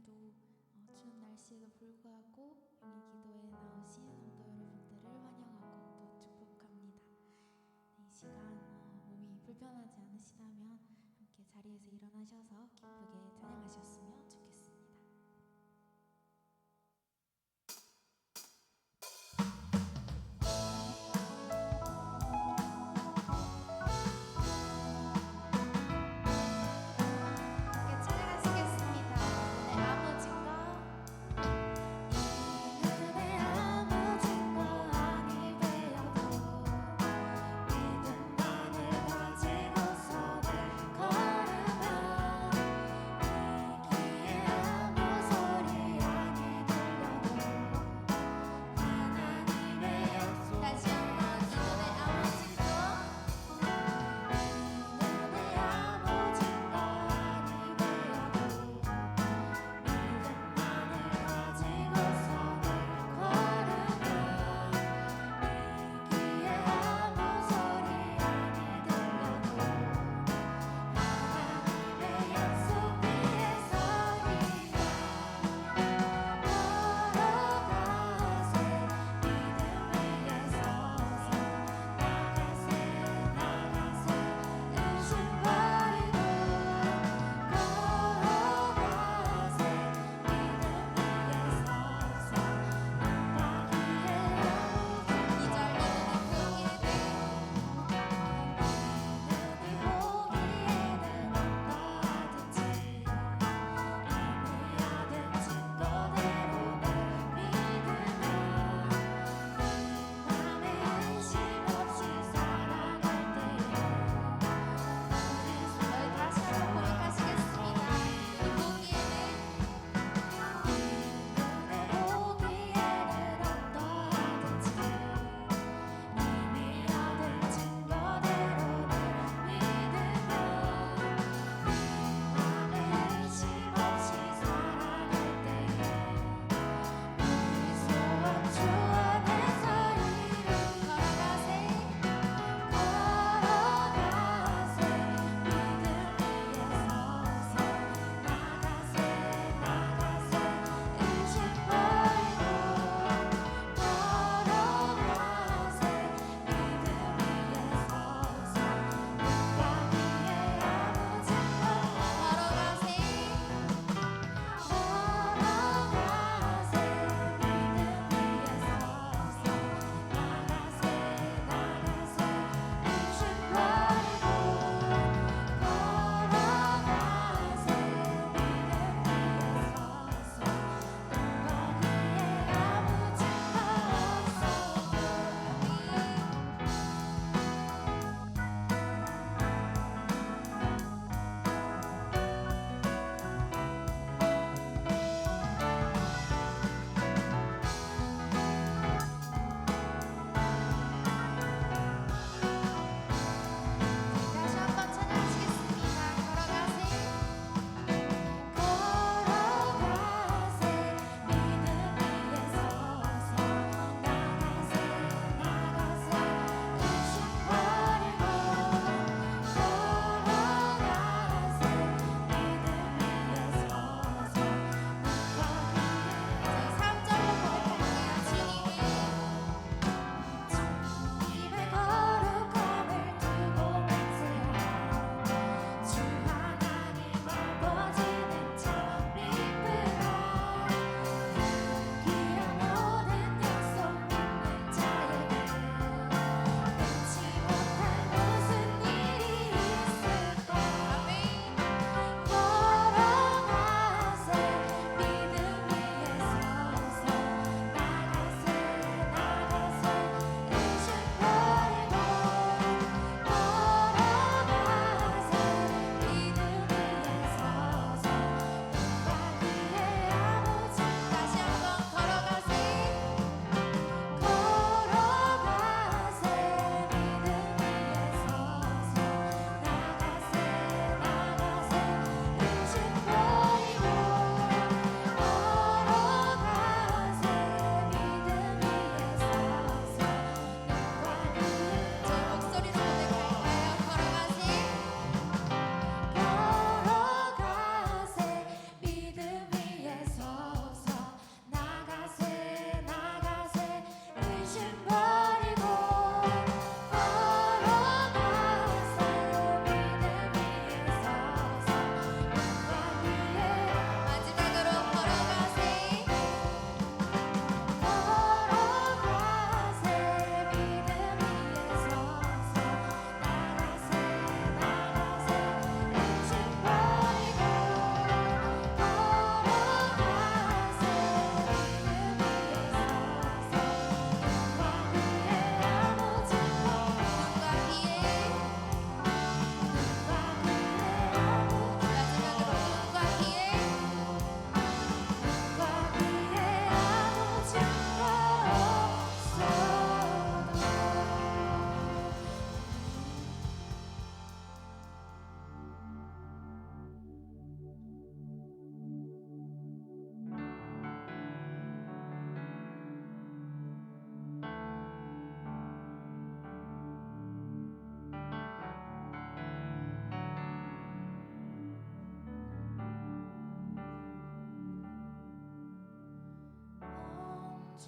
오늘도 추운 날씨에도 불구하고 용일기도에 나오신 성도 여러분들을 환영하고 또 축복합니다. 이 시간 몸이 불편하지 않으시다면 함께 자리에서 일어나셔서 기쁘게 찬양하셨으면 좋겠습니다. 이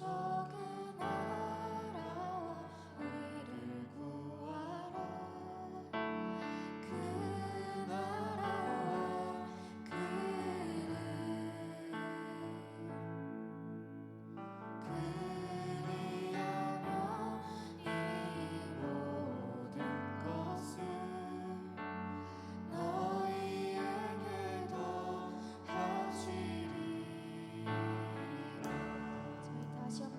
적은 나라와 우리를 구하러 그 나라와 그 이름 그리하며 이 모든 것을 너희에게도 하시리라. 저희 다시 한번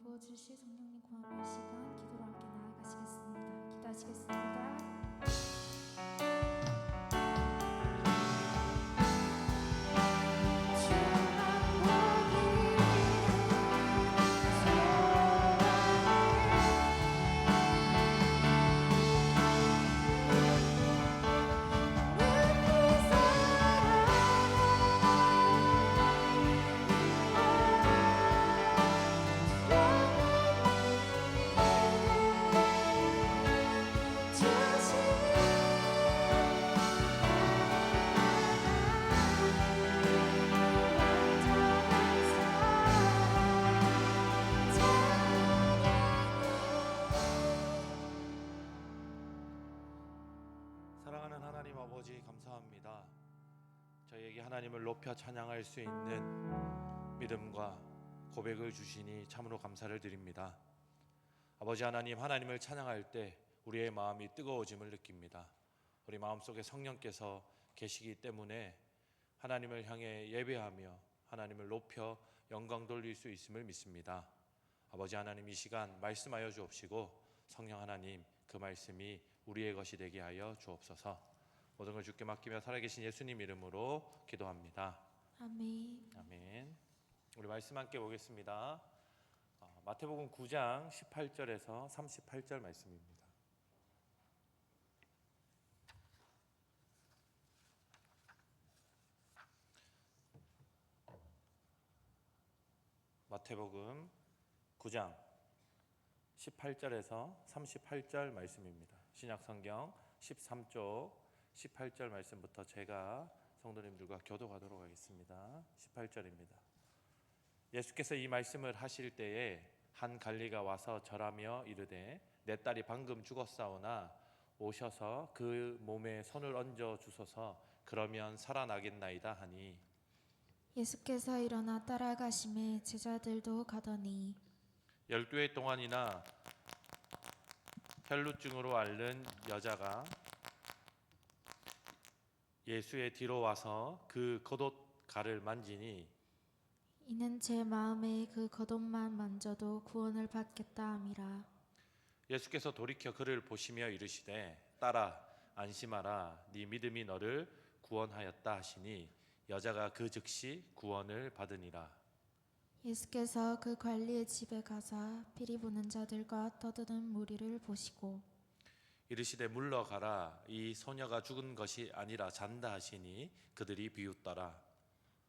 부어주실 성령님 구하는 시간 기도로 함께 나아가시겠습니다. 기도하시겠습니다. 사랑하는 하나님 아버지 감사합니다. 저희에게 하나님을 높여 찬양할 수 있는 믿음과 고백을 주시니 참으로 감사를 드립니다. 아버지 하나님, 하나님을 찬양할 때 우리의 마음이 뜨거워짐을 느낍니다. 우리 마음속에 성령께서 계시기 때문에 하나님을 향해 예배하며 하나님을 높여 영광 돌릴 수 있음을 믿습니다. 아버지 하나님, 이 시간 말씀하여 주옵시고 성령 하나님, 그 말씀이 우리의 것이 되게 하여 주옵소서. 모든 걸 주께 맡기며 살아계신 예수님 이름으로 기도합니다. 아멘. 아멘. 우리 말씀 함께 보겠습니다. 마태복음 9장 18절에서 38절 말씀입니다. 마태복음 9장 18절에서 38절 말씀입니다. 신약성경 13쪽 18절 말씀부터 제가 성도님들과 교도하도록 하겠습니다. 18절입니다. 예수께서 이 말씀을 하실 때에 한 관리가 와서 절하며 이르되 내 딸이 방금 죽었사오나 오셔서 그 몸에 손을 얹어 주소서, 그러면 살아나겠나이다 하니, 예수께서 일어나 따라가심에 제자들도 가더니 12해 동안이나 혈루증으로 앓는 여자가 예수의 뒤로 와서 그 겉옷가를 만지니 이는 제 마음에 그 겉옷만 만져도 구원을 받겠다 함이라. 예수께서 돌이켜 그를 보시며 이르시되 딸아 안심하라, 네 믿음이 너를 구원하였다 하시니 여자가 그 즉시 구원을 받으니라. 예수께서 그 관리의 집에 가사 피리 부는 자들과 떠드는 무리를 보시고 이르시되 물러가라, 이 소녀가 죽은 것이 아니라 잔다 하시니 그들이 비웃더라.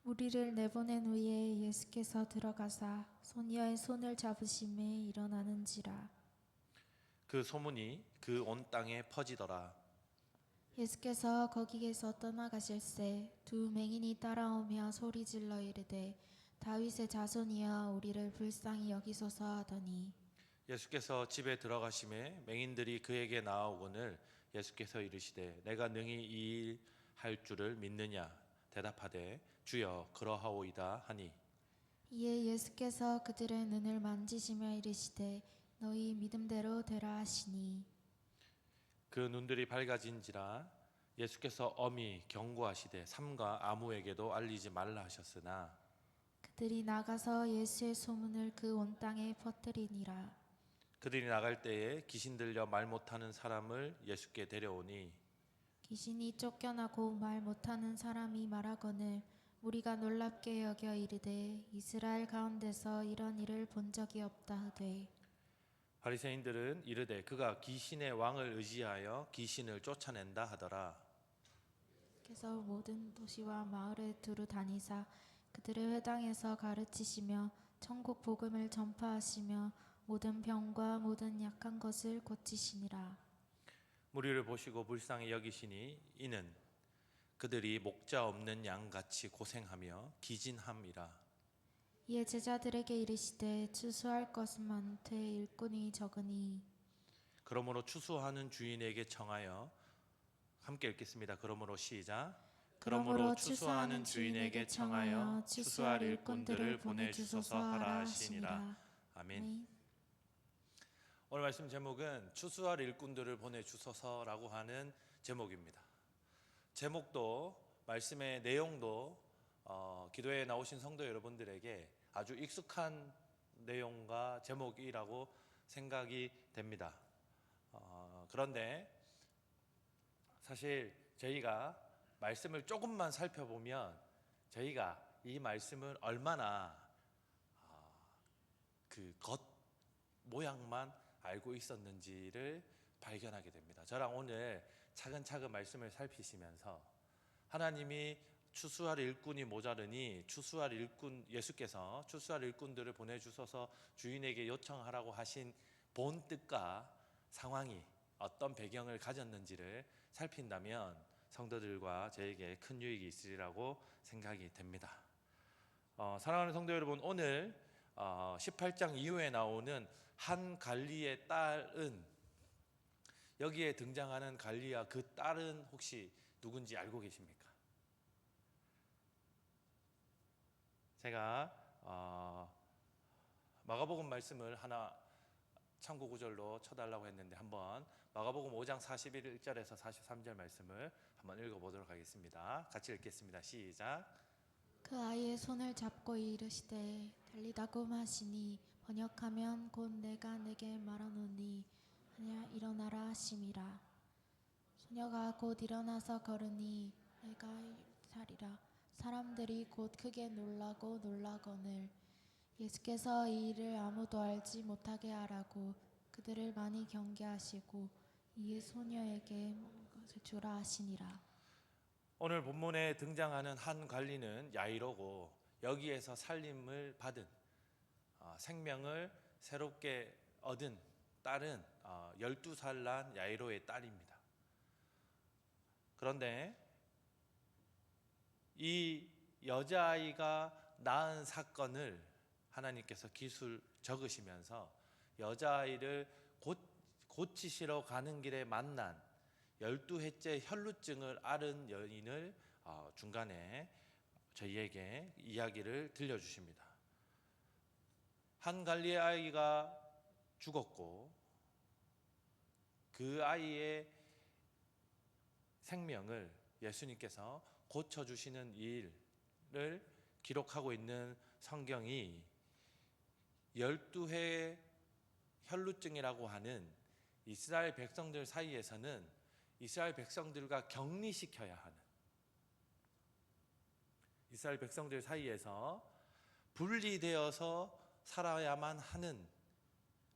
무리를 내보낸 후에 예수께서 들어가사 소녀의 손을 잡으심에 일어나는지라. 그 소문이 그 온 땅에 퍼지더라. 예수께서 거기에서 떠나가실새 두 맹인이 따라오며 소리질러 이르되 다윗의 자손이여 우리를 불쌍히 여기소서 하더니 예수께서 집에 들어가심에 맹인들이 그에게 나아오거늘 예수께서 이르시되 내가 능히 이 일 할 줄을 믿느냐 대답하되 주여 그러하오이다 하니, 이에 예수께서 그들의 눈을 만지시며 이르시되 너희 믿음대로 되라 하시니 그 눈들이 밝아진지라. 예수께서 엄히 경고하시되 삼가 아무에게도 알리지 말라 하셨으나 그들이 나가서 예수의 소문을 그 온 땅에 퍼뜨리니라. 그들이 나갈 때에 귀신 들려 말 못하는 사람을 예수께 데려오니 귀신이 쫓겨나고 말 못하는 사람이 말하거늘 우리가 놀랍게 여겨 이르되 이스라엘 가운데서 이런 일을 본 적이 없다 하되 바리새인들은 이르되 그가 귀신의 왕을 의지하여 귀신을 쫓아낸다 하더라. 그래서 모든 도시와 마을에 두루 다니사 그들의 회당에서 가르치시며 천국 복음을 전파하시며 모든 병과 모든 약한 것을 고치시니라. 무리를 보시고 불쌍히 여기시니 이는 그들이 목자 없는 양같이 고생하며 기진함이라. 이에 제자들에게 이르시되 추수할 것은 많되 일꾼이 적으니 그러므로 추수하는 주인에게 청하여, 함께 읽겠습니다. 그러므로 시작. 그러므로 추수하는 주인에게 청하여 추수할 일꾼들을 보내주소서 하라 하시니라. 아멘. 오늘 말씀 제목은 추수할 일꾼들을 보내주소서라고 하는 제목입니다. 제목도 말씀의 내용도 기도에 나오신 성도 여러분들에게 아주 익숙한 내용과 제목이라고 생각이 됩니다. 그런데 사실 저희가 말씀을 조금만 살펴보면 저희가 이 말씀을 얼마나 그 겉 모양만 알고 있었는지를 발견하게 됩니다. 저랑 오늘 차근차근 말씀을 살피시면서 하나님이 추수할 일꾼이 모자르니 예수께서 추수할 일꾼들을 보내주셔서 주인에게 요청하라고 하신 본 뜻과 상황이 어떤 배경을 가졌는지를 살핀다면 성도들과 저에게 큰 유익이 있으리라고 생각이 됩니다. 사랑하는 성도 여러분, 오늘 18장 이후에 나오는 한 관리의 딸은, 여기에 등장하는 관리와 그 딸은 혹시 누군지 알고 계십니까? 제가 마가복음 말씀을 하나 참고 구절로 쳐달라고 했는데 한번 마가복음 5장 41절에서 43절 말씀을 한번 읽어보도록 하겠습니다. 같이 읽겠습니다. 시작. 그 아이의 손을 잡고 이르시되 달리다고 하시니 번역하면 곧 내가 내게 말하노니 아니야 일어나라 하심이라. 소녀가 곧 일어나서 걸으니 내가 살이라. 사람들이 곧 크게 놀라고 놀라거늘 예수께서 이 일을 아무도 알지 못하게 하라고 그들을 많이 경계하시고 이에 소녀에게 것을 주라 하시니라. 오늘 본문에 등장하는 한 관리는 야이로고, 여기에서 살림을 받은 생명을 새롭게 얻은 딸은 12살 난 야이로의 딸입니다. 그런데 이 여자아이가 낳은 사건을 하나님께서 기술 적으시면서 여자아이를 고치시러 가는 길에 만난 12회째 혈루증을 앓은 여인을 중간에 저희에게 이야기를 들려주십니다. 한 관리의 아이가 죽었고 그 아이의 생명을 예수님께서 고쳐주시는 일을 기록하고 있는 성경이 12회 혈루증이라고 하는 이스라엘 백성들 사이에서는 이스라엘 백성들과 격리시켜야 하는, 이스라엘 백성들 사이에서 분리되어서 살아야만 하는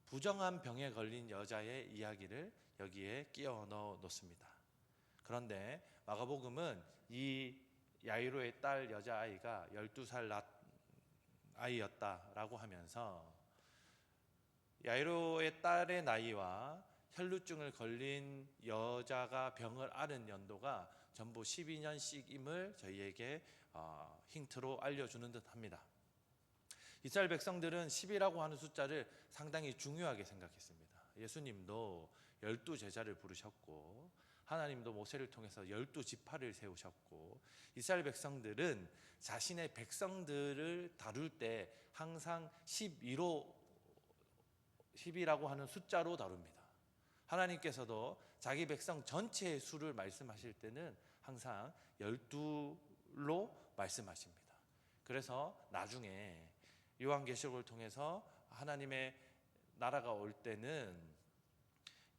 부정한 병에 걸린 여자의 이야기를 여기에 끼워 넣어 놓습니다. 그런데 마가복음은 이 야이로의 딸 여자아이가 12살 아이였다라고 하면서 야이로의 딸의 나이와 혈루증을 걸린 여자가 병을 앓은 연도가 전부 12년씩임을 저희에게 힌트로 알려주는 듯합니다. 이스라엘 백성들은 10이라고 하는 숫자를 상당히 중요하게 생각했습니다. 예수님도 12제자를 부르셨고 하나님도 모세를 통해서 12지파를 세우셨고 이스라엘 백성들은 자신의 백성들을 다룰 때 항상 10이라고 하는 숫자로 다룹니다. 하나님께서도 자기 백성 전체의 수를 말씀하실 때는 항상 12로 말씀하십니다. 그래서 나중에 요한계시록을 통해서 하나님의 나라가 올 때는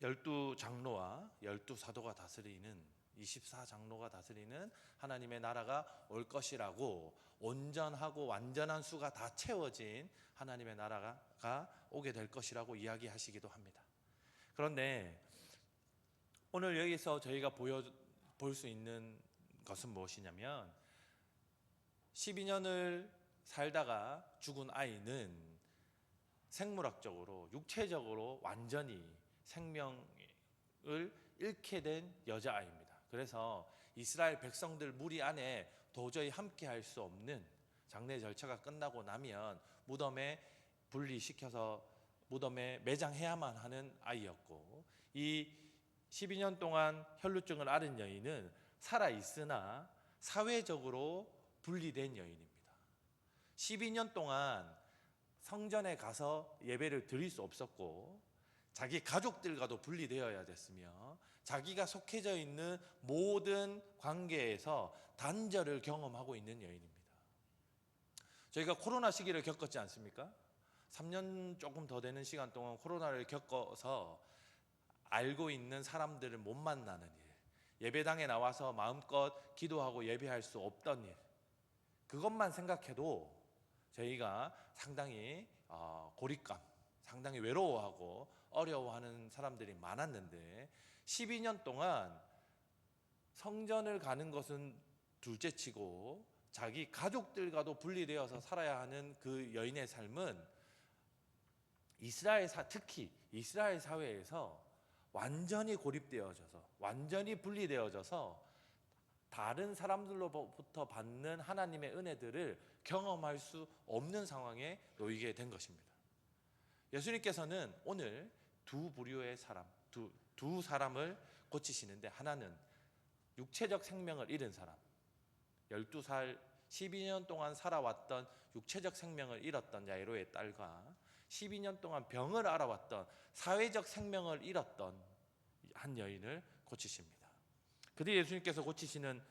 12장로와 12사도가 다스리는 24장로가 다스리는 하나님의 나라가 올 것이라고, 온전하고 완전한 수가 다 채워진 하나님의 나라가 오게 될 것이라고 이야기하시기도 합니다. 그런데 오늘 여기서 저희가 볼 수 있는 것은 무엇이냐면 12년을 살다가 죽은 아이는 생물학적으로 육체적으로 완전히 생명을 잃게 된 여자아이입니다. 그래서 이스라엘 백성들 무리 안에 도저히 함께할 수 없는 장례 절차가 끝나고 나면 무덤에 분리시켜서 무덤에 매장해야만 하는 아이였고, 이 12년 동안 혈루증을 앓은 여인은 살아있으나 사회적으로 분리된 여인입니다. 12년 동안 성전에 가서 예배를 드릴 수 없었고 자기 가족들과도 분리되어야 됐으며 자기가 속해져 있는 모든 관계에서 단절을 경험하고 있는 여인입니다. 저희가 코로나 시기를 겪었지 않습니까? 3년 조금 더 되는 시간 동안 코로나를 겪어서 알고 있는 사람들을 못 만나는 일, 예배당에 나와서 마음껏 기도하고 예배할 수 없던 일, 그것만 생각해도 저희가 상당히 고립감, 상당히 외로워하고 어려워하는 사람들이 많았는데 12년 동안 성전을 가는 것은 둘째치고 자기 가족들과도 분리되어서 살아야 하는 그 여인의 삶은 특히 이스라엘 사회에서 완전히 고립되어져서, 완전히 분리되어져서 다른 사람들로부터 받는 하나님의 은혜들을 경험할 수 없는 상황에 놓이게 된 것입니다. 예수님께서는 오늘 두 부류의 사람, 두 사람을 고치시는데, 하나는 육체적 생명을 잃은 사람, 12살 12년 동안 살아왔던 육체적 생명을 잃었던 야이로의 딸과 12년 동안 병을 앓아왔던 사회적 생명을 잃었던 한 여인을 고치십니다. 그때 예수님께서 고치시는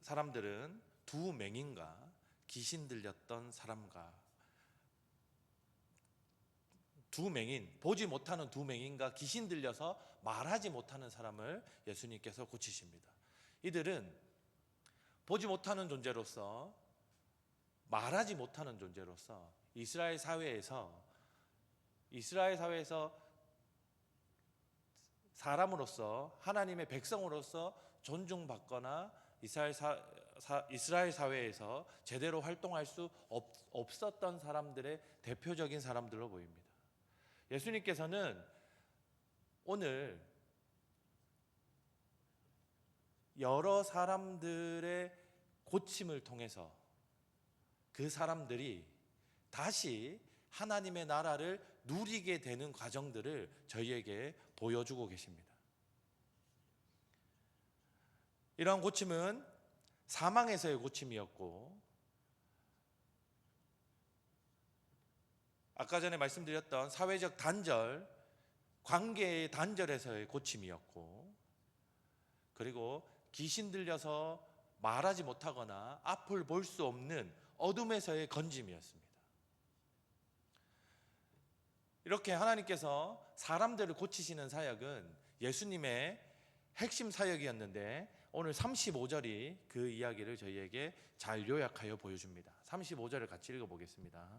사람들은 두 맹인과 귀신 들렸던 사람과 두 맹인, 보지 못하는 두 맹인과 귀신 들려서 말하지 못하는 사람을 예수님께서 고치십니다. 이들은 보지 못하는 존재로서, 말하지 못하는 존재로서 이스라엘 사회에서 사람으로서, 하나님의 백성으로서 존중받거나 이스라엘 사회에서 제대로 활동할 수 없었던 사람들의 대표적인 사람들로 보입니다. 예수님께서는 오늘 여러 사람들의 고침을 통해서 그 사람들이 다시 하나님의 나라를 누리게 되는 과정들을 저희에게 보여주고 계십니다. 이러한 고침은 사망에서의 고침이었고, 아까 전에 말씀드렸던 사회적 단절, 관계의 단절에서의 고침이었고, 그리고 귀신 들려서 말하지 못하거나 앞을 볼 수 없는 어둠에서의 건짐이었습니다. 이렇게 하나님께서 사람들을 고치시는 사역은 예수님의 핵심 사역이었는데, 오늘 35절이 그 이야기를 저희에게 잘 요약하여 보여줍니다. 35절을 같이 읽어보겠습니다.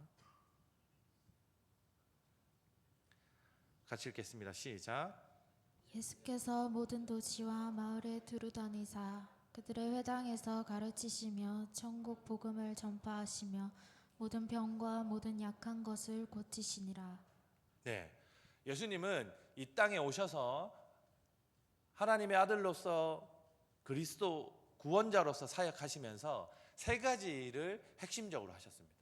같이 읽겠습니다. 시작. 예수께서 모든 도시와 마을에 두루다니사 그들의 회당에서 가르치시며 천국 복음을 전파하시며 모든 병과 모든 약한 것을 고치시니라. 네, 예수님은 이 땅에 오셔서 하나님의 아들로서 그리스도 구원자로서 사역하시면서 세 가지를 핵심적으로 하셨습니다.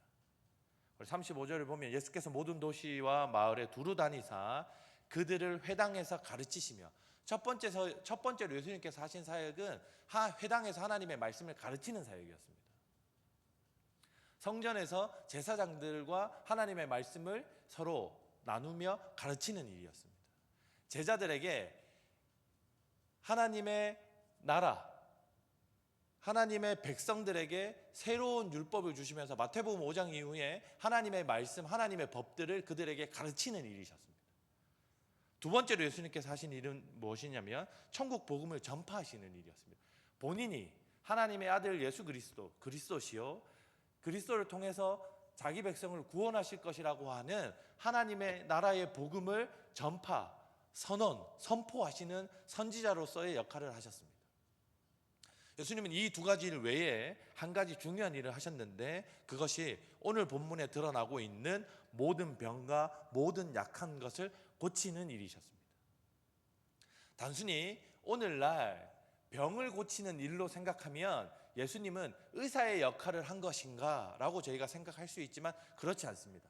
35절을 보면 예수께서 모든 도시와 마을에 두루 다니사 그들을 회당에서 가르치시며, 첫 번째로 예수님께서 하신 사역은 회당에서 하나님의 말씀을 가르치는 사역이었습니다. 성전에서 제사장들과 하나님의 말씀을 서로 나누며 가르치는 일이었습니다. 제자들에게 하나님의 나라, 하나님의 백성들에게 새로운 율법을 주시면서 마태복음 5장 이후에 하나님의 말씀, 하나님의 법들을 그들에게 가르치는 일이셨습니다. 두 번째로 예수님께서 하신 일은 무엇이냐면 천국 복음을 전파하시는 일이었습니다. 본인이 하나님의 아들 예수 그리스도시요, 그리스도를 통해서 자기 백성을 구원하실 것이라고 하는 하나님의 나라의 복음을 선포하시는 선지자로서의 역할을 하셨습니다. 예수님은 이 두 가지 일 외에 한 가지 중요한 일을 하셨는데, 그것이 오늘 본문에 드러나고 있는 모든 병과 모든 약한 것을 고치는 일이셨습니다. 단순히 오늘날 병을 고치는 일로 생각하면 예수님은 의사의 역할을 한 것인가 라고 저희가 생각할 수 있지만 그렇지 않습니다.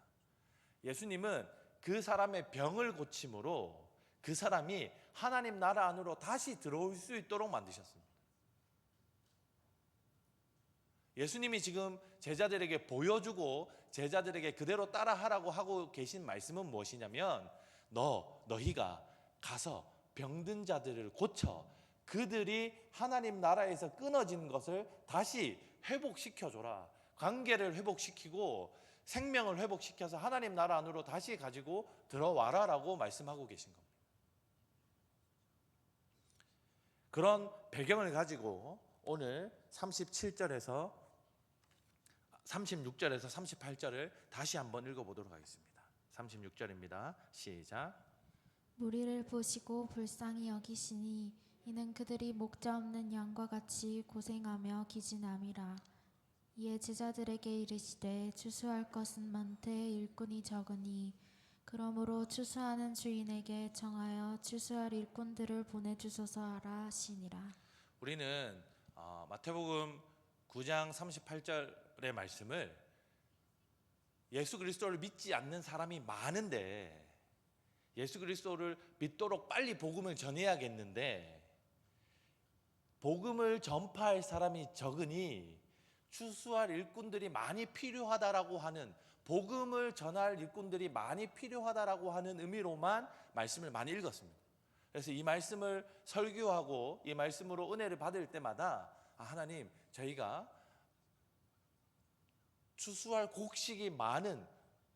예수님은 그 사람의 병을 고침으로 그 사람이 하나님 나라 안으로 다시 들어올 수 있도록 만드셨습니다. 예수님이 지금 제자들에게 보여주고 제자들에게 그대로 따라하라고 하고 계신 말씀은 무엇이냐면, 너희가 가서 병든 자들을 고쳐 그들이 하나님 나라에서 끊어진 것을 다시 회복시켜줘라. 관계를 회복시키고 생명을 회복시켜서 하나님 나라 안으로 다시 가지고 들어와라라고 말씀하고 계신 겁니다. 그런 배경을 가지고 오늘 36절에서 38절을 다시 한번 읽어보도록 하겠습니다. 36절입니다. 시작. 무리를 보시고 불쌍히 여기시니 이는 그들이 목자 없는 양과 같이 고생하며 기진함이라. 이에 제자들에게 이르시되 추수할 것은 많되 일꾼이 적으니 그러므로 추수하는 주인에게 정하여 추수할 일꾼들을 보내주소서 하라 하시니라. 우리는 마태복음 9장 38절의 말씀을 예수 그리스도를 믿지 않는 사람이 많은데 예수 그리스도를 믿도록 빨리 복음을 전해야겠는데 복음을 전파할 사람이 적으니 추수할 일꾼들이 많이 필요하다라고 하는, 복음을 전할 일꾼들이 많이 필요하다라고 하는 의미로만 말씀을 많이 읽었습니다. 그래서 이 말씀을 설교하고 이 말씀으로 은혜를 받을 때마다 하나님, 저희가 추수할 곡식이 많은,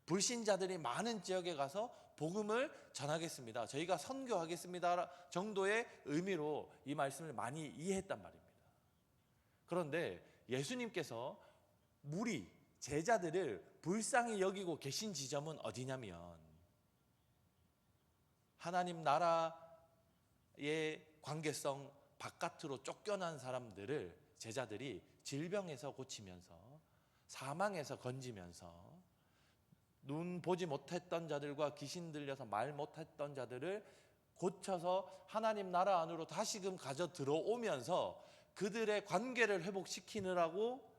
불신자들이 많은 지역에 가서 복음을 전하겠습니다, 저희가 선교하겠습니다 정도의 의미로 이 말씀을 많이 이해했단 말입니다. 그런데 예수님께서 무리, 제자들을 불쌍히 여기고 계신 지점은 어디냐면 하나님 나라의 관계성 바깥으로 쫓겨난 사람들을 제자들이 질병에서 고치면서, 사망에서 건지면서, 눈 보지 못했던 자들과 귀신 들려서 말 못했던 자들을 고쳐서 하나님 나라 안으로 다시금 가져 들어오면서 그들의 관계를 회복시키느라고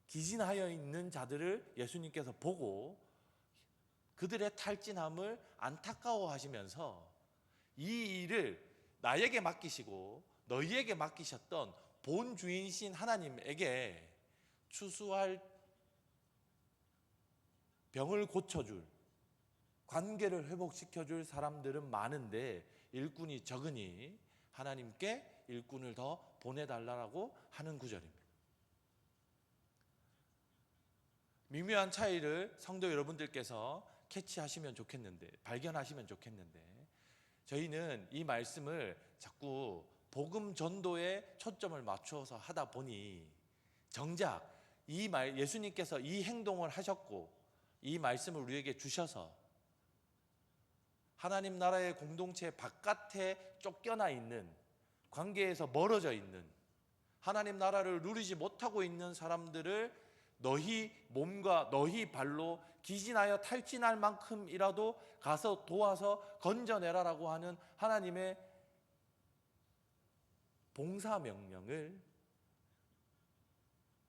기진하여 있는 자들을 예수님께서 보고 그들의 탈진함을 안타까워하시면서 이 일을 나에게 맡기시고 너희에게 맡기셨던 본주인신 하나님에게 추수할, 병을 고쳐줄, 관계를 회복시켜줄 사람들은 많은데 일꾼이 적으니 하나님께 일꾼을 더 보내달라고 하는 구절입니다. 미묘한 차이를 성도 여러분들께서 캐치하시면 좋겠는데, 발견하시면 좋겠는데, 저희는 이 말씀을 자꾸 복음 전도에 초점을 맞춰서 하다 보니 정작 예수님께서 이 행동을 하셨고 이 말씀을 우리에게 주셔서 하나님 나라의 공동체 바깥에 쫓겨나 있는, 관계에서 멀어져 있는, 하나님 나라를 누리지 못하고 있는 사람들을 너희 몸과 너희 발로 기진하여 탈진할 만큼이라도 가서 도와서 건져내라라고 하는 하나님의 봉사 명령을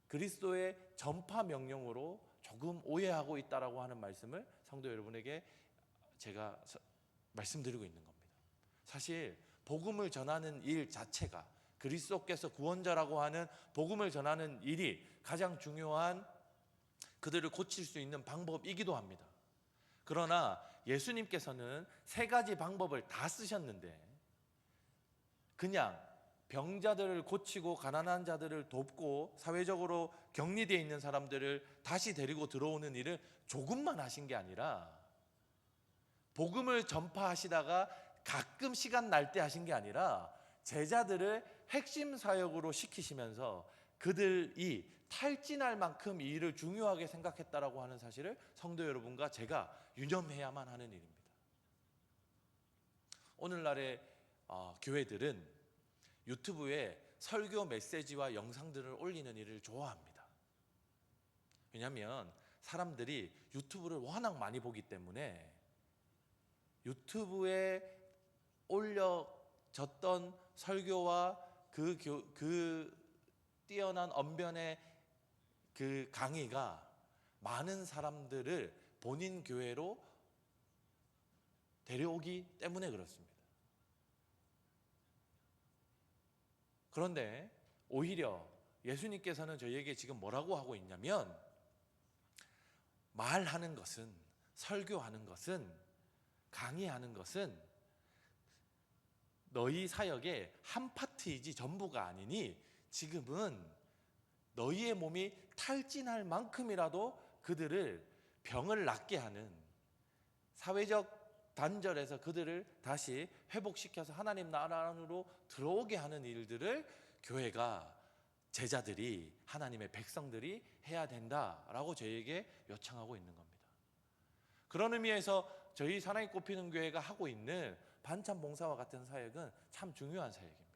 그리스도의 전파 명령으로 조금 오해하고 있다라고 하는 말씀을 성도 여러분에게 제가 말씀드리고 있는 겁니다. 사실 복음을 전하는 일 자체가, 그리스도께서 구원자라고 하는 복음을 전하는 일이 가장 중요한, 그들을 고칠 수 있는 방법이기도 합니다. 그러나 예수님께서는 세 가지 방법을 다 쓰셨는데 그냥 병자들을 고치고 가난한 자들을 돕고 사회적으로 격리되어 있는 사람들을 다시 데리고 들어오는 일을 조금만 하신 게 아니라, 복음을 전파하시다가 가끔 시간 날 때 하신 게 아니라 제자들을 핵심 사역으로 시키시면서 그들이 탈진할 만큼 이 일을 중요하게 생각했다라고 하는 사실을 성도 여러분과 제가 유념해야만 하는 일입니다. 오늘날의 교회들은 유튜브에 설교 메시지와 영상들을 올리는 일을 좋아합니다. 왜냐하면 사람들이 유튜브를 워낙 많이 보기 때문에 유튜브에 올려졌던 설교와 그 뛰어난 언변의 그 강의가 많은 사람들을 본인 교회로 데려오기 때문에 그렇습니다. 그런데 오히려 예수님께서는 저희에게 지금 뭐라고 하고 있냐면, 말하는 것은, 설교하는 것은, 강의하는 것은 너희 사역의 한 파트이지 전부가 아니니 지금은 너희의 몸이 탈진할 만큼이라도 그들을 병을 낫게 하는 사회적 단절에서 그들을 다시 회복시켜서 하나님 나라 안으로 들어오게 하는 일들을 교회가, 제자들이, 하나님의 백성들이 해야 된다라고 저희에게 요청하고 있는 겁니다. 그런 의미에서 저희 사랑이 꽃피는 교회가 하고 있는 반찬 봉사와 같은 사역은 참 중요한 사역입니다.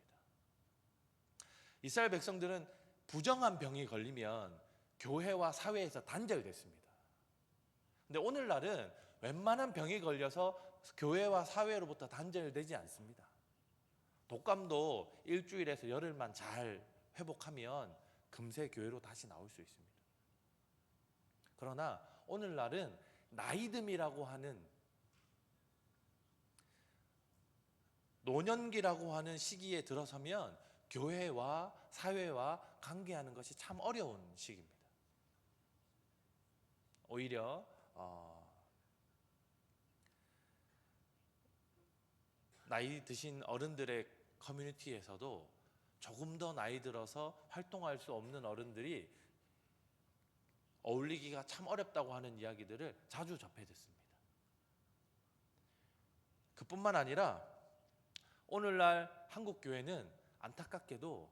이스라엘 백성들은 부정한 병이 걸리면 교회와 사회에서 단절됐습니다. 근데 오늘날은 웬만한 병이 걸려서 교회와 사회로부터 단절되지 않습니다. 독감도 일주일에서 열흘만 잘 회복하면 금세 교회로 다시 나올 수 있습니다. 그러나 오늘날은 나이듦이라고 하는, 노년기라고 하는 시기에 들어서면 교회와 사회와 관계하는 것이 참 어려운 시기입니다. 오히려 나이 드신 어른들의 커뮤니티에서도 조금 더 나이 들어서 활동할 수 없는 어른들이 어울리기가 참 어렵다고 하는 이야기들을 자주 접해 듣습니다. 그뿐만 아니라 오늘날 한국 교회는 안타깝게도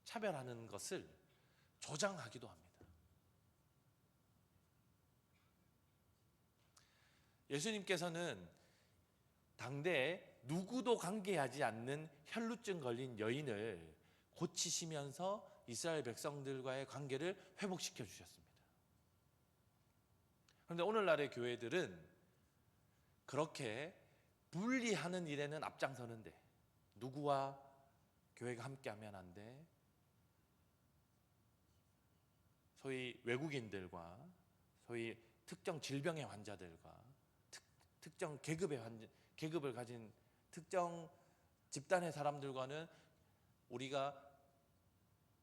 차별하는 것을 조장하기도 합니다. 예수님께서는 당대에 누구도 관계하지 않는 혈루증 걸린 여인을 고치시면서 이스라엘 백성들과의 관계를 회복시켜 주셨습니다. 그런데 오늘날의 교회들은 그렇게 분리하는 일에는 앞장서는데, 누구와 교회가 함께하면 안 돼, 소위 외국인들과, 소위 특정 질병의 환자들과, 특정 계급을 가진 특정 집단의 사람들과는 우리가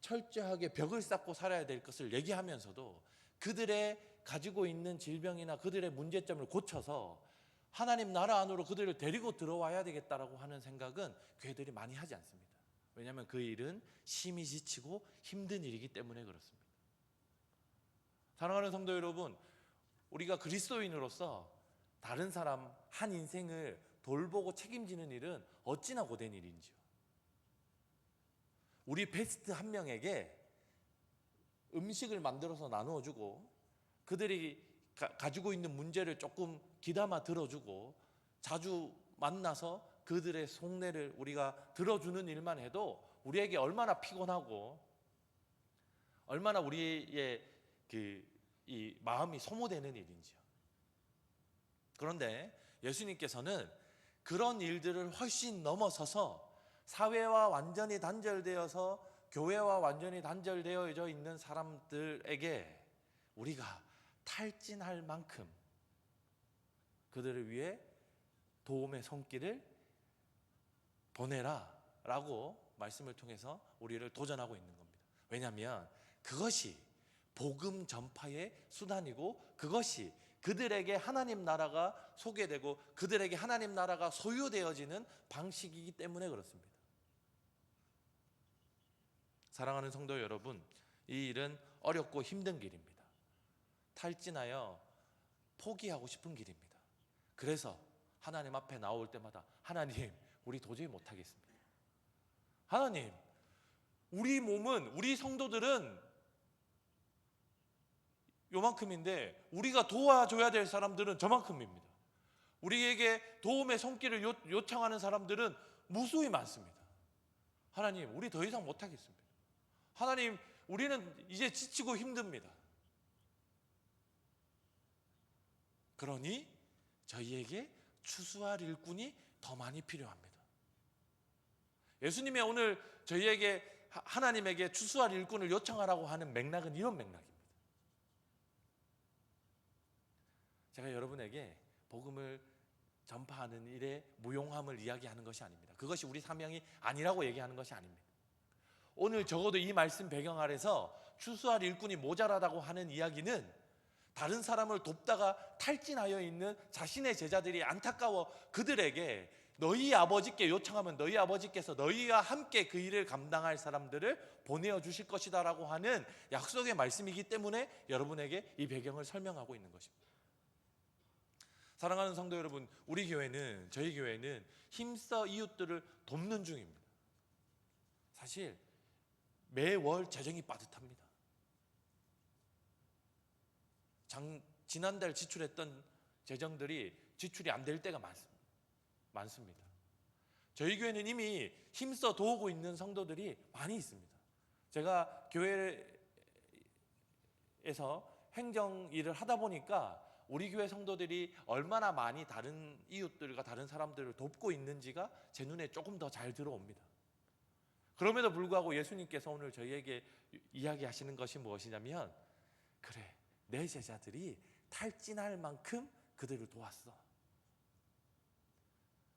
철저하게 벽을 쌓고 살아야 될 것을 얘기하면서도 그들의 가지고 있는 질병이나 그들의 문제점을 고쳐서 하나님 나라 안으로 그들을 데리고 들어와야 되겠다라고 하는 생각은 교회들이 많이 하지 않습니다. 왜냐하면 그 일은 심히 지치고 힘든 일이기 때문에 그렇습니다. 사랑하는 성도 여러분, 우리가 그리스도인으로서 다른 사람 한 인생을 돌보고 책임지는 일은 어찌나 고된 일인지요. 우리 베스트 한 명에게 음식을 만들어서 나누어주고 그들이 가지고 있는 문제를 조금 귀담아 들어주고 자주 만나서 그들의 속내를 우리가 들어주는 일만 해도 우리에게 얼마나 피곤하고 얼마나 우리의 이 마음이 소모되는 일인지요. 그런데 예수님께서는 그런 일들을 훨씬 넘어서서 사회와 완전히 단절되어서 교회와 완전히 단절되어져 있는 사람들에게 우리가 탈진할 만큼 그들을 위해 도움의 손길을 보내라 라고 말씀을 통해서 우리를 도전하고 있는 겁니다. 왜냐하면 그것이 복음 전파의 수단이고 그것이 그들에게 하나님 나라가 소개되고 그들에게 하나님 나라가 소유되어지는 방식이기 때문에 그렇습니다. 사랑하는 성도 여러분, 이 일은 어렵고 힘든 길입니다. 탈진하여 포기하고 싶은 길입니다. 그래서 하나님 앞에 나올 때마다 하나님, 우리 도저히 못하겠습니다. 하나님, 우리 몸은, 우리 성도들은 요만큼인데 우리가 도와줘야 될 사람들은 저만큼입니다. 우리에게 도움의 손길을 요청하는 사람들은 무수히 많습니다. 하나님, 우리 더 이상 못하겠습니다. 하나님, 우리는 이제 지치고 힘듭니다. 그러니 저희에게 추수할 일꾼이 더 많이 필요합니다. 예수님이 오늘 저희에게 하나님에게 추수할 일꾼을 요청하라고 하는 맥락은 이런 맥락입니다. 제가 여러분에게 복음을 전파하는 일의 무용함을 이야기하는 것이 아닙니다. 그것이 우리 사명이 아니라고 얘기하는 것이 아닙니다. 오늘 적어도 이 말씀 배경 아래서 추수할 일꾼이 모자라다고 하는 이야기는 다른 사람을 돕다가 탈진하여 있는 자신의 제자들이 안타까워 그들에게 너희 아버지께 요청하면 너희 아버지께서 너희와 함께 그 일을 감당할 사람들을 보내어 주실 것이다 라고 하는 약속의 말씀이기 때문에 여러분에게 이 배경을 설명하고 있는 것입니다. 사랑하는 성도 여러분, 저희 교회는 힘써 이웃들을 돕는 중입니다. 사실 매월 재정이 빠듯합니다. 지난달 지출했던 재정들이 지출이 안 될 때가 많습니다. 저희 교회는 이미 힘써 도우고 있는 성도들이 많이 있습니다. 제가 교회에서 행정 일을 하다 보니까 우리 교회 성도들이 얼마나 많이 다른 이웃들과 다른 사람들을 돕고 있는지가 제 눈에 조금 더 잘 들어옵니다. 그럼에도 불구하고 예수님께서 오늘 저희에게 이야기하시는 것이 무엇이냐면, 그래, 내 제자들이 탈진할 만큼 그들을 도왔어.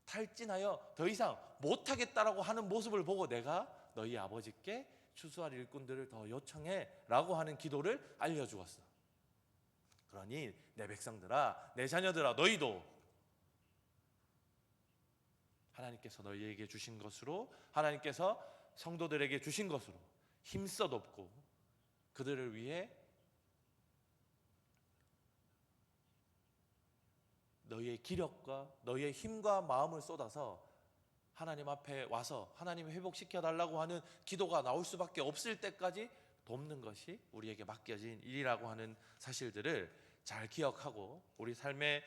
탈진하여 더 이상 못하겠다라고 하는 모습을 보고 내가 너희 아버지께 추수할 일꾼들을 더 요청해 라고 하는 기도를 알려주었어. 그러니 내 백성들아, 내 자녀들아, 너희도 하나님께서 너희에게 주신 것으로, 하나님께서 성도들에게 주신 것으로 힘써 돕고 그들을 위해 너희의 기력과 너희의 힘과 마음을 쏟아서 하나님 앞에 와서 하나님이 회복시켜 달라고 하는 기도가 나올 수밖에 없을 때까지 돕는 것이 우리에게 맡겨진 일이라고 하는 사실들을 잘 기억하고 우리 삶의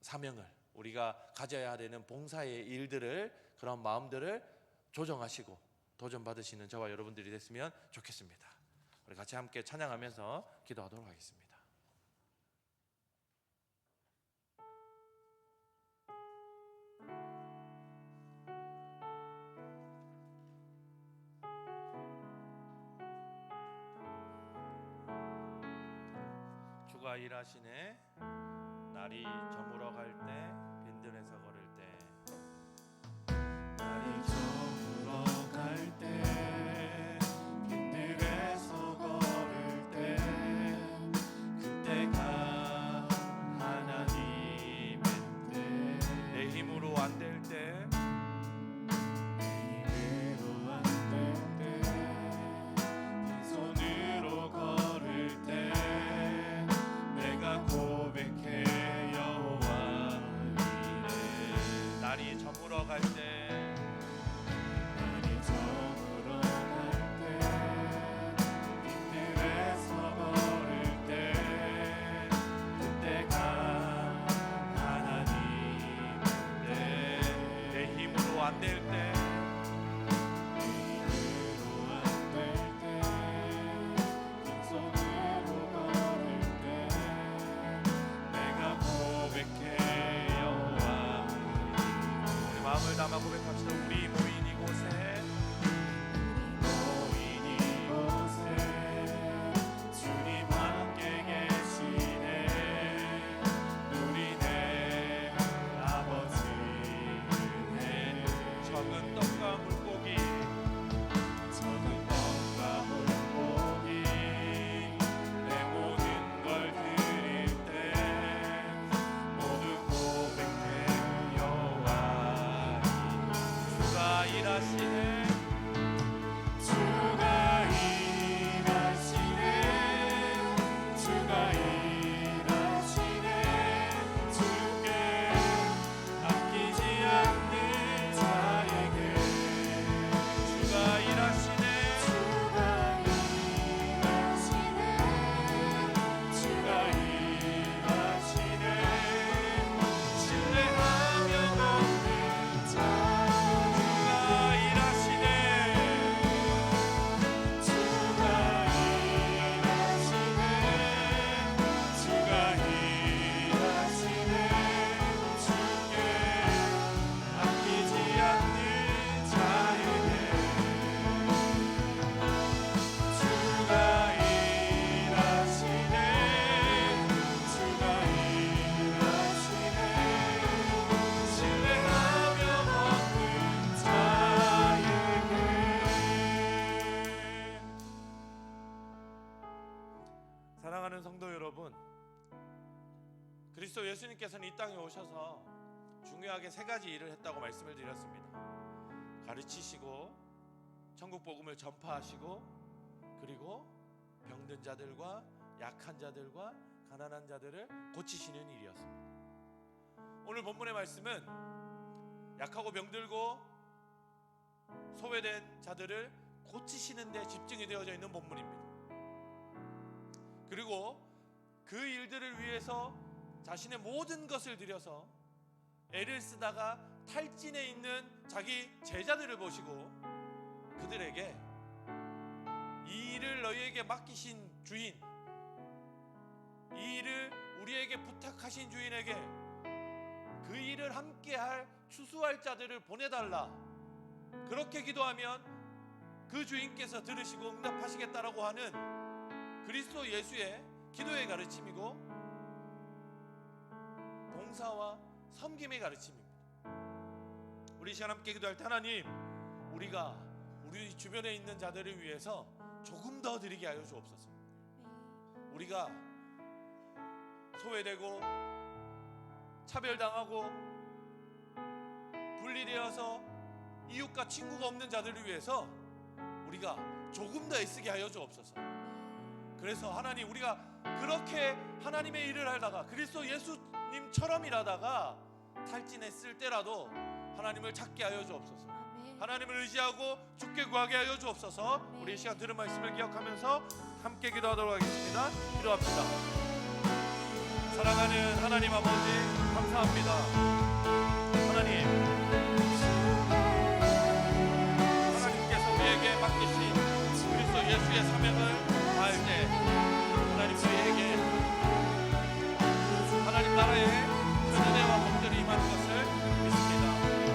사명을, 우리가 가져야 되는 봉사의 일들을, 그런 마음들을 조정하시고 도전받으시는 저와 여러분들이 됐으면 좋겠습니다. 우리 같이 함께 찬양하면서 기도하도록 하겠습니다. 주가 일하시네. 날이 저물어 갈 때, 빈들에서 걸을 때, 날이 저물어 갈 때, 빈들에서 걸을 때, 그때가 하나님의 때. 내 힘으로 안 될 때, 내 힘으로 안 될 때, 빈손으로 걸을 때, 내가 고백해 여호와 이래. 날이 저물어 갈 때, 날이 저물어 갈 때, 빈들에서 걸을 때, 그때가 하나님인데. 내 힘으로 안 될 때, 내 힘으로 안 될 때, 빈손으로 걸을 때, 내가 고백해 여호와 우리 마음을 담아 고백합시다. 우리 모인 이곳에, 모인 이곳에 주님 함께 계시네. 누리네 아버지 은혜. 적은 떡과 물고기, 적은 떡과 물고기 내 모든 걸 드릴 때 모두 고백해 여호와 주가 일하시네. 주가 일하시네. 주가 일하시네. 주께 아끼지 않는 자에게 주가 일하시네. 주가 일하시네. 주가 일하시네. 신뢰하며 걷는 자에게 주가 일하시네. 주가 일하시네. 주께 아끼지 않는 자에게 주가 일하시네. 주가 일하시네. 신뢰하며 걷는 자에게. 사랑하는 성도 여러분, 그리스도 예수님께서는 이 땅에 오셔서 중요하게 세 가지 일을 했다고 말씀을 드렸습니다. 가르치시고 천국 복음을 전파하시고 그리고 병든 자들과 약한 자들과 가난한 자들을 고치시는 일이었습니다. 오늘 본문의 말씀은 약하고 병들고 소외된 자들을 고치시는 데 집중이 되어져 있는 본문입니다. 그리고 그 일들을 위해서 자신의 모든 것을 들여서 애를 쓰다가 탈진해 있는 자기 제자들을 보시고 그들에게 이 일을 너희에게 맡기신 주인, 이 일을 우리에게 부탁하신 주인에게 그 일을 함께할 추수할 자들을 보내달라, 그렇게 기도하면 그 주인께서 들으시고 응답하시겠다라고 하는 그리스도 예수의 기도의 가르침이고 봉사와 섬김의 가르침입니다. 우리 시간 함께 기도할 때 하나님, 우리가 우리 주변에 있는 자들을 위해서 조금 더 드리게 하여 주옵소서. 우리가 소외되고 차별당하고 분리되어서 이웃과 친구가 없는 자들을 위해서 우리가 조금 더 애쓰게 하여 주옵소서. 그래서 하나님, 우리가 그렇게 하나님의 일을 하다가 그리스도 예수님처럼 일하다가 탈진했을 때라도 하나님을 찾게 하여 주옵소서. 하나님을 의지하고 주께 구하게 하여 주옵소서. 우리 이 시간 들은 말씀을 기억하면서 함께 기도하도록 하겠습니다. 기도합시다. 사랑하는 하나님 아버지, 감사합니다. 하나님께서 우리에게 맡기신 그리스도 예수의 사명을 다할 때 하나님, 저희에게 하나님 나라의 은혜와 복들이 임하는 것을 믿습니다.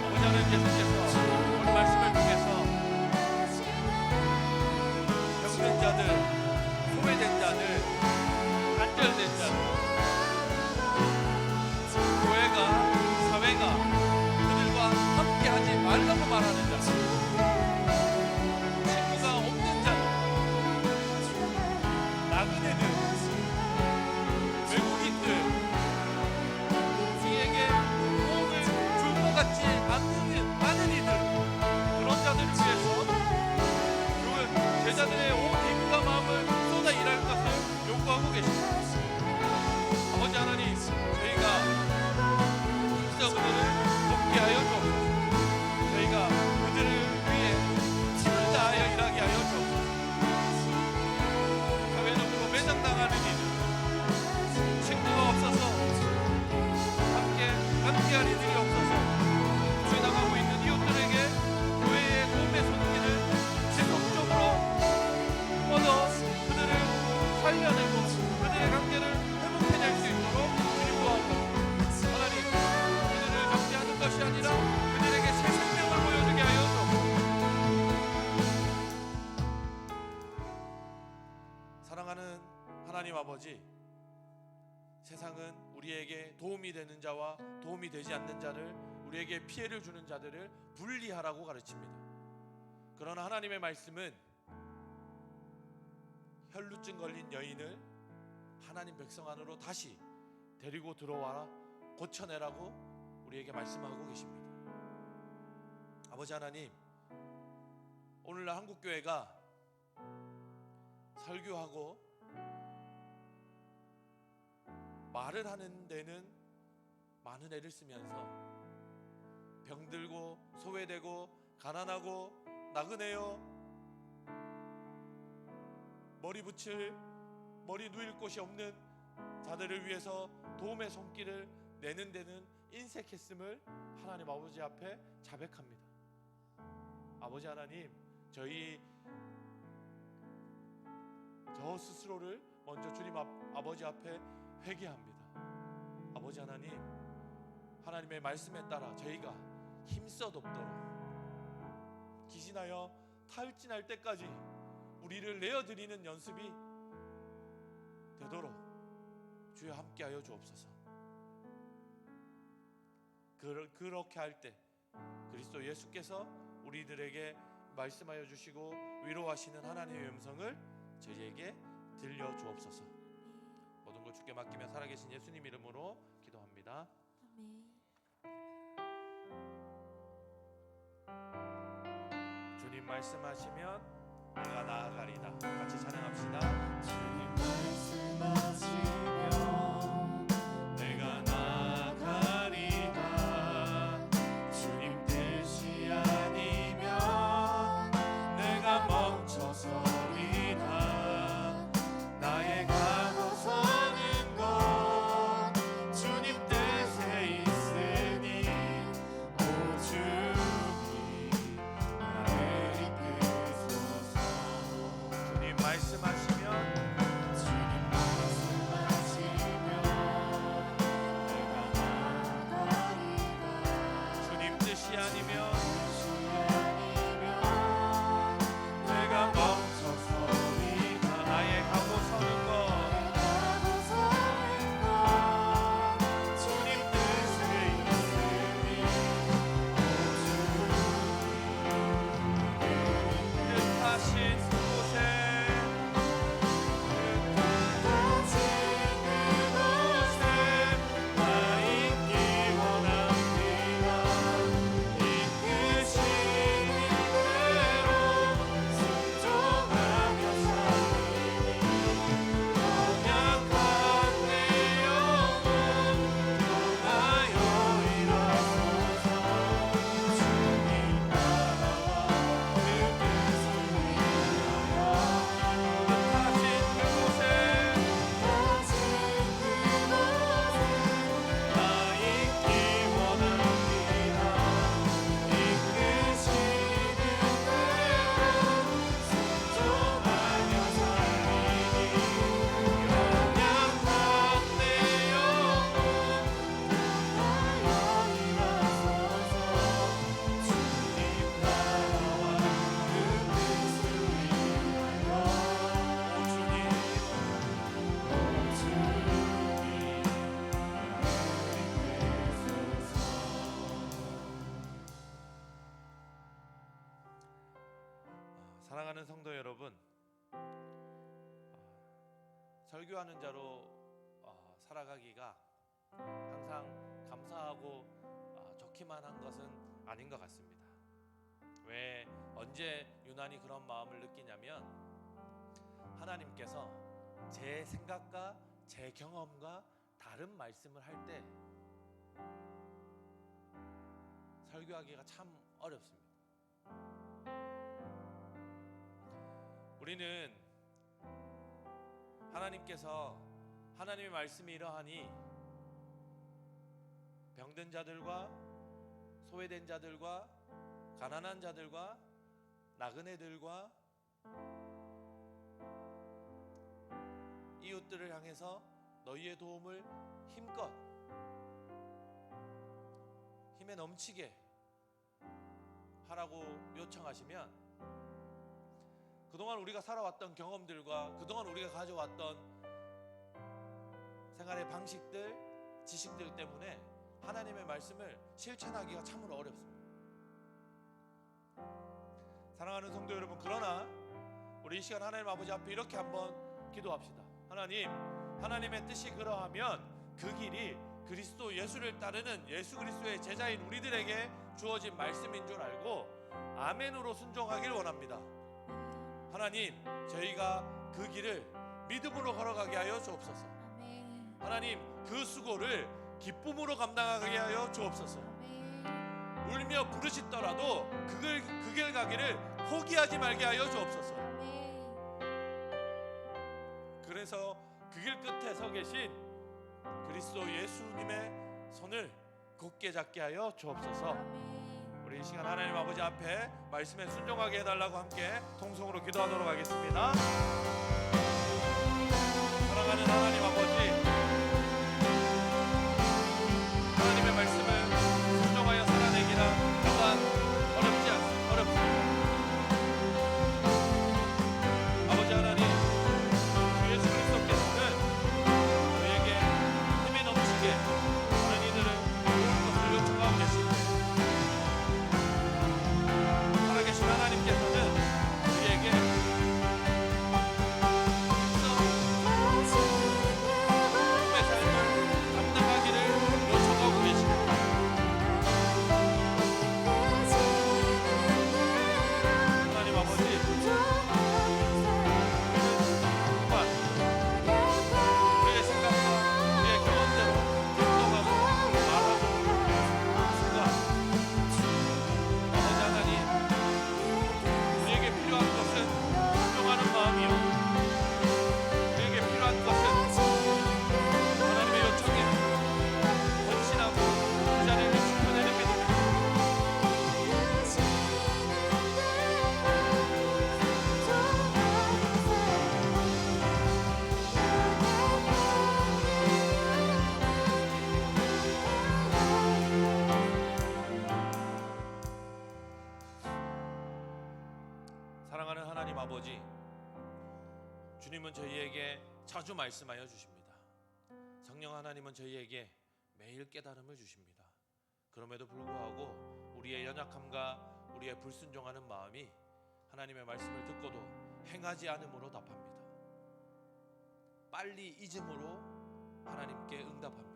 아버지 하나님, 예수께서 오늘 말씀을 통해서 병든 자들, 소외된 자들, 단절된 자들, 교회가, 사회가 그들과 함께하지 말라고 말하는 자들, 친구가 없는 자들, 나그네들, 외국인들, 우리에게 도움을 줄 것 같지 않은 이들, 그런 자들을 위해서 그리고 제자들의 온 힘과 마음을 쏟아 일할 것을 요구하고 계십니다. 아버지 하나님, 저희가 진짜 그들을 돕게 하여 주옵소서. 저희가 그들을 위해 힘을 다하여 일하게 하여 주옵소서. 사회적으로 매장당하는 이들, 친구가 없어서 함께할 이들이 없어서 소외당하고 있는 이웃들에게 교회의 도움의 손길을 지속적으로 뻗어 그들을 살려내고 그들의 관계를 회복해낼 수 있도록 기도하고, 하나님, 그들을 정죄하는 것이 아니라 그들에게 새 생명을 보여주게 하여 주옵소서. 사랑하는 하나님 아버지, 세상은 우리에게 도움이 되는 자와 도움이 되지 않는 자를, 우리에게 피해를 주는 자들을 분리하라고 가르칩니다. 그러나 하나님의 말씀은 혈루증 걸린 여인을 하나님 백성 안으로 다시 데리고 들어와라, 고쳐내라고 우리에게 말씀하고 계십니다. 아버지 하나님, 오늘날 한국교회가 설교하고 말을 하는 데는 많은 애를 쓰면서 병들고 소외되고 가난하고 나그네요, 머리 누일 곳이 없는 자들을 위해서 도움의 손길을 내는 데는 인색했음을 하나님 아버지 앞에 자백합니다. 아버지 하나님, 저 스스로를 먼저 주님 아버지 앞에 회개합니다. 아버지 하나님, 하나님의 말씀에 따라 저희가 힘써 돕도록, 기신하여 탈진할 때까지 우리를 내어드리는 연습이 되도록 주여 함께하여 주옵소서. 그렇게 할 때 그리스도 예수께서 우리들에게 말씀하여 주시고 위로하시는 하나님의 음성을 저희에게 들려 주옵소서. 모든 것 주께 맡기며 살아계신 예수님 이름으로 기도합니다. 아멘. 주님 말씀하시면 내가 나아가리다. 같이 찬양합시다. 주님 말씀하시면 내가 나아가리다. 주님 뜻이 아니면 내가 멈춰서리다. 나의 가고 서는 건 주님 뜻에 있으니 오 주님 나를 이끄소서. 주님 말씀하시면 주님 말씀하시면 내가 나아가리다. 주님 뜻이 아니면 뜻이 아니면 내가 멈춰서리다. 나의 가고 서는 것 가고 서는 건 주님 뜻에 있으니 오 주님 뜻하신 그곳에 뜻하신 그곳에 나 있기 원합니다. 이끄시는 대로 순종하며 살리니 연약한 내 영혼 떠나여 일어서서 주님 나라와 그 뜻을 위하여 뜻하신 그곳에 뜻하신 그곳에 나 있기 원합니다. 이끄시는 대로 순종하며 살리니 연약한 내 영혼 떠나여 일어서서 주님 나라와 그 뜻을 위하여 오 주님 사랑하는 성도 여러분, 설교하는 자로 살아가기가 항상 감사하고 좋기만 한 것은 아닌 것 같습니다. 왜 언제 유난히 그런 마음을 느끼냐면 하나님께서 제 생각과 제 경험과 다른 말씀을 할 때 설교하기가 참 어렵습니다. 우리는 하나님께서 하나님의 말씀이 이러하니 병든 자들과 소외된 자들과 가난한 자들과 나그네들과 이웃들을 향해서 너희의 도움을 힘껏 힘에 넘치게 하라고 요청하시면 그동안 우리가 살아왔던 경험들과 그동안 우리가 가져왔던 생활의 방식들, 지식들 때문에 하나님의 말씀을 실천하기가 참으로 어렵습니다. 사랑하는 성도 여러분, 그러나 우리 이 시간 하나님 아버지 앞에 이렇게 한번 기도합시다. 하나님, 하나님의 뜻이 그러하면 그 길이 그리스도 예수를 따르는 예수 그리스도의 제자인 우리들에게 주어진 말씀인 줄 알고 아멘으로 순종하길 원합니다. 하나님, 저희가 그 길을 믿음으로 걸어가게 하여 주옵소서. 아멘. 하나님, 그 수고를 기쁨으로 감당하게 하여 주옵소서. 아멘. 울며 부르짖더라도 그 길 가기를 포기하지 말게 하여 주옵소서. 아멘. 그래서 그 길 끝에 서 계신 그리스도 예수님의 손을 굳게 잡게 하여 주옵소서. 아멘. 우리 이 시간 하나님 아버지 앞에 말씀에 순종하게 해달라고 함께 통성으로 기도하도록 하겠습니다. 사랑하는 하나님 아버지, 하나님의 말씀을 순종하여 살아내기라 또한 어렵습니다. 아버지 하나님, 주 예수 그리스도께서는 저에게 힘이 넘치게 다른 이들을 도울 것을 요청하고 계십니다. 살아계신 하나님께서는 우리에게 주님은 저희에게 자주 말씀하여 주십니다. 성령 하나님은 저희에게 매일 깨달음을 주십니다. 그럼에도 불구하고 우리의 연약함과 우리의 불순종하는 마음이 하나님의 말씀을 듣고도 행하지 않음으로 답합니다. 빨리 잊음으로 하나님께 응답합니다.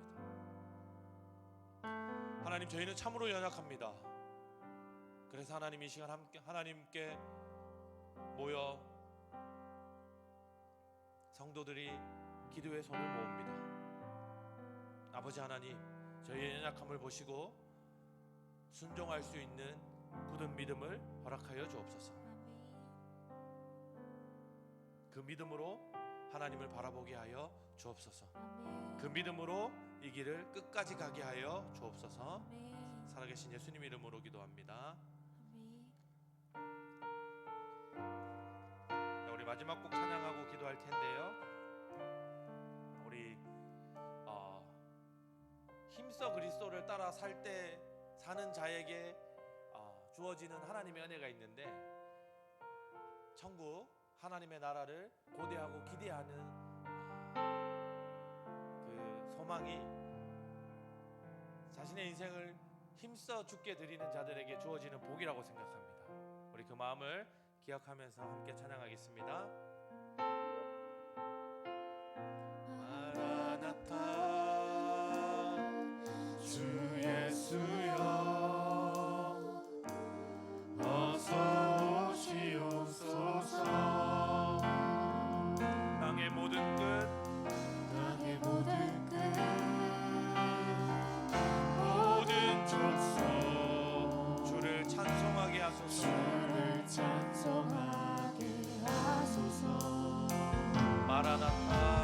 하나님, 저희는 참으로 연약합니다. 그래서 하나님 이 시간 하나님께 모여 성도들이 기도의 손을 모읍니다. 아버지 하나님, 저희의 연약함을 보시고 순종할 수 있는 굳은 믿음을 허락하여 주옵소서. 그 믿음으로 하나님을 바라보게 하여 주옵소서. 그 믿음으로 이 길을 끝까지 가게 하여 주옵소서. 살아계신 예수님 이름으로 기도합니다. 우리 마지막 곡 찬양하고 기도할 텐데요. 우리 힘써 그리스도를 따라 살 때 사는 자에게 주어지는 하나님의 은혜가 있는데, 천국 하나님의 나라를 고대하고 기대하는 그 소망이 자신의 인생을 힘써 죽게 드리는 자들에게 주어지는 복이라고 생각합니다. 우리 그 마음을 기억하면서 함께 찬양하겠습니다. 마라나타 주 예수여 어서 오시옵소서. 땅의 모든 끝 땅의 모든 끝 모든 족속 주를 찬송하게 하소서. 주를 찬송하게 하소서. 마라나타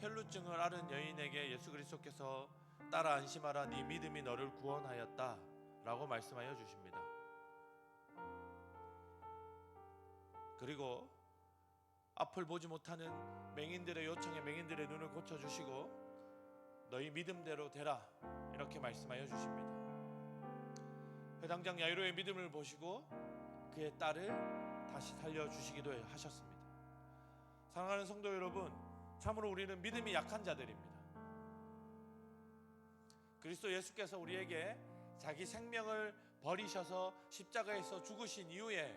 혈루증을 앓은 여인에게 예수 그리스도께서 따라 안심하라 네 믿음이 너를 구원하였다 라고 말씀하여 주십니다. 그리고 앞을 보지 못하는 맹인들의 요청에 맹인들의 눈을 고쳐주시고 너희 믿음대로 되라 이렇게 말씀하여 주십니다. 회당장 야이로의 믿음을 보시고 그의 딸을 다시 살려주시기도 하셨습니다. 사랑하는 성도 여러분, 참으로 우리는 믿음이 약한 자들입니다. 그리스도 예수께서 우리에게 자기 생명을 버리셔서 십자가에서 죽으신 이후에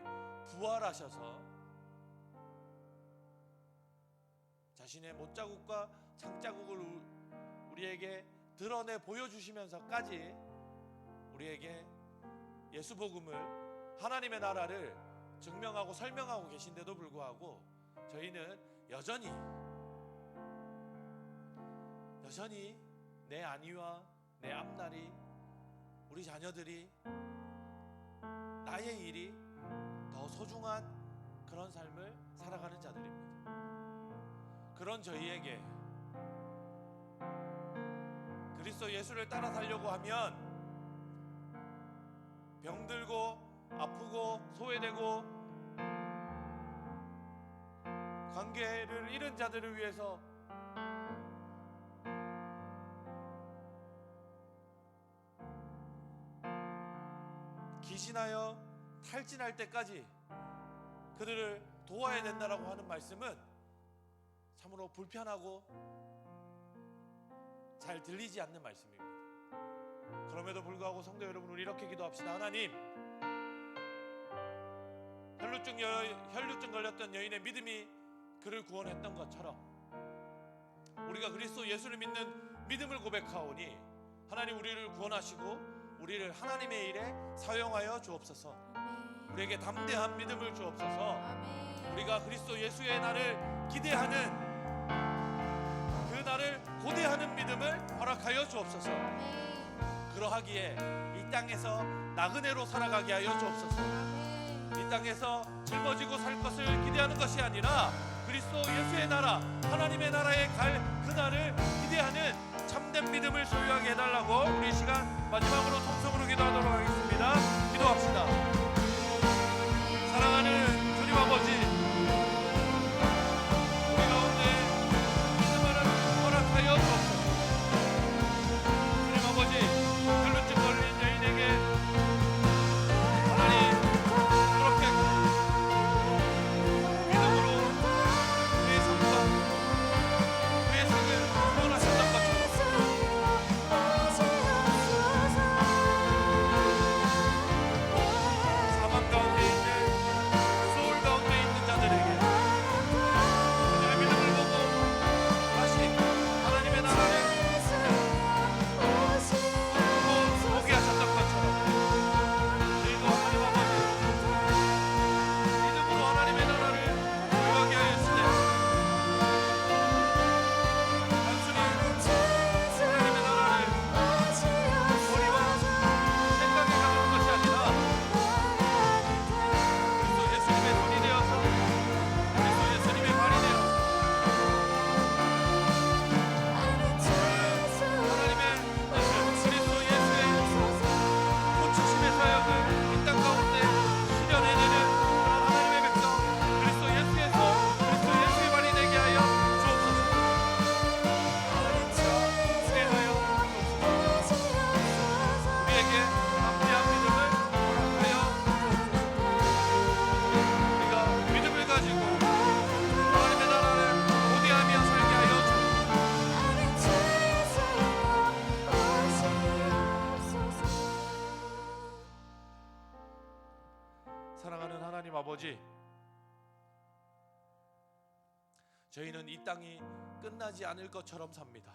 부활하셔서 자신의 못자국과 창자국을 우리에게 드러내 보여주시면서까지 우리에게 예수 복음을, 하나님의 나라를 증명하고 설명하고 계신데도 불구하고 저희는 여전히 내 안위와 내 앞날이, 우리 자녀들이, 나의 일이 더 소중한 그런 삶을 살아가는 자들입니다. 그런 저희에게 그리스도 예수를 따라 살려고 하면 병들고 아프고 소외되고 관계를 잃은 자들을 위해서 기신하여 탈진할 때까지 그들을 도와야 된다라고 하는 말씀은 참으로 불편하고 잘 들리지 않는 말씀입니다. 그럼에도 불구하고 성도 여러분, 우리 이렇게 기도합시다. 하나님, 혈루증 걸렸던 여인의 믿음이 그를 구원했던 것처럼 우리가 그리스도 예수를 믿는 믿음을 고백하오니 하나님, 우리를 구원하시고 우리를 하나님의 일에 사용하여 주옵소서. 아멘. 우리에게 담대한 믿음을 주옵소서. 아멘. 우리가 그리스도 예수의 날을 기대하는 그 날을 고대하는 믿음을 허락하여 주옵소서. 아멘. 그러하기에 이 땅에서 나그네로 살아가게 하여 주옵소서. 아멘. 이 땅에서 짊어지고 살 것을 기대하는 것이 아니라 그리스도 예수의 나라, 하나님의 나라에 갈 그 날을 기대하는 참된 믿음을 소유하게 해달라고 우리 이 시간 마지막으로 통성으로 기도하도록 하겠습니다. 기도합시다. 사랑하는 주님 아버지, 우리 가운데 믿음을 허락하여 주옵소서. 주님 아버지, 혈루증 걸린 여인에게 하나님 그렇게 믿음으로 그의 삶과 그의 생을 구원하셨던 것처럼 사망 가운데 있는, 소울 가운데 있는 자들에게 그들의 믿음을 보고 다시 하나님의 나라를 보고 보게 하셨던 것처럼 저희도 하나님 아버지 믿음으로 하나님의 나라를 소유하게 하였으되 단순히 하나님의 나라를 머리와 생각에 가두는 것이 아니라 그리스도 예수님의 손이 되어서 그리스도 예수님의 발이 되어서 하나님의 뜻을 그리스도 예수의 고치심의 사역을 이 땅 가운데 실현해내는 그런 하나님의 백성 그리스도 예수의 손, 그리스도 예수의 발이 되게 하여 주옵소서. 하나님 우리하여 주옵소서. 우리에게 담대한 믿음을 허락하여 주옵소서. 우리가 믿음을 가지고 하나님의 나라를 고대하며 살게 하여 주옵소서. 사랑하는 하나님 아버지, 저희는 이 땅이 끝나지 않을 것처럼 삽니다.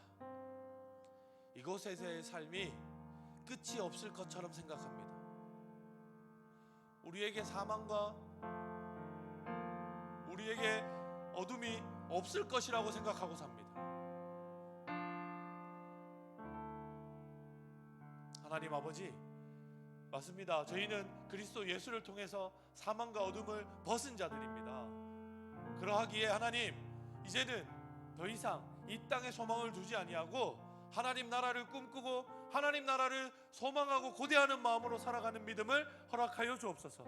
이곳에서의 삶이 끝이 없을 것처럼 생각합니다. 우리에게 사망과 우리에게 어둠이 없을 것이라고 생각하고 삽니다. 하나님 아버지, 맞습니다. 저희는 그리스도 예수를 통해서 사망과 어둠을 벗은 자들입니다. 그러하기에 하나님, 이제는 더 이상 이 땅에 소망을 두지 아니하고 하나님 나라를 꿈꾸고 하나님 나라를 소망하고 고대하는 마음으로 살아가는 믿음을 허락하여 주옵소서.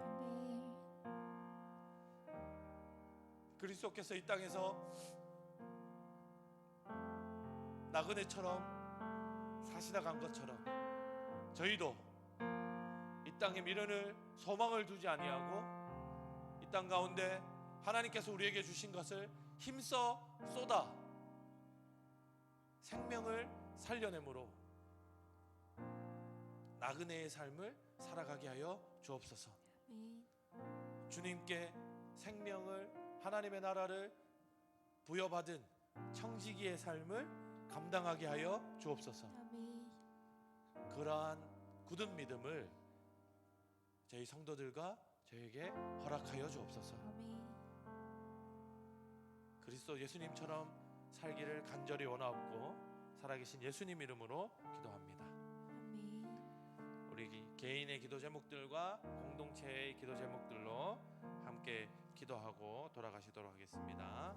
그리스도께서 이 땅에서 나그네처럼 사시다 간 것처럼 저희도 이 땅에 미련을 소망을 두지 아니하고 이 땅 가운데 하나님께서 우리에게 주신 것을 힘써 쏟아 생명을 살려내므로 나그네의 삶을 살아가게 하여 주옵소서. 주님께 생명을, 하나님의 나라를 부여받은 청지기의 삶을 감당하게 하여 주옵소서. 그러한 굳은 믿음을 저희 성도들과 저에게 허락하여 주옵소서. 그리스도 예수님처럼 살기를 간절히 원하옵고 살아계신 예수님 이름으로 기도합니다. 우리 개인의 기도 제목들과 공동체의 기도 제목들로 함께 기도하고 돌아가시도록 하겠습니다.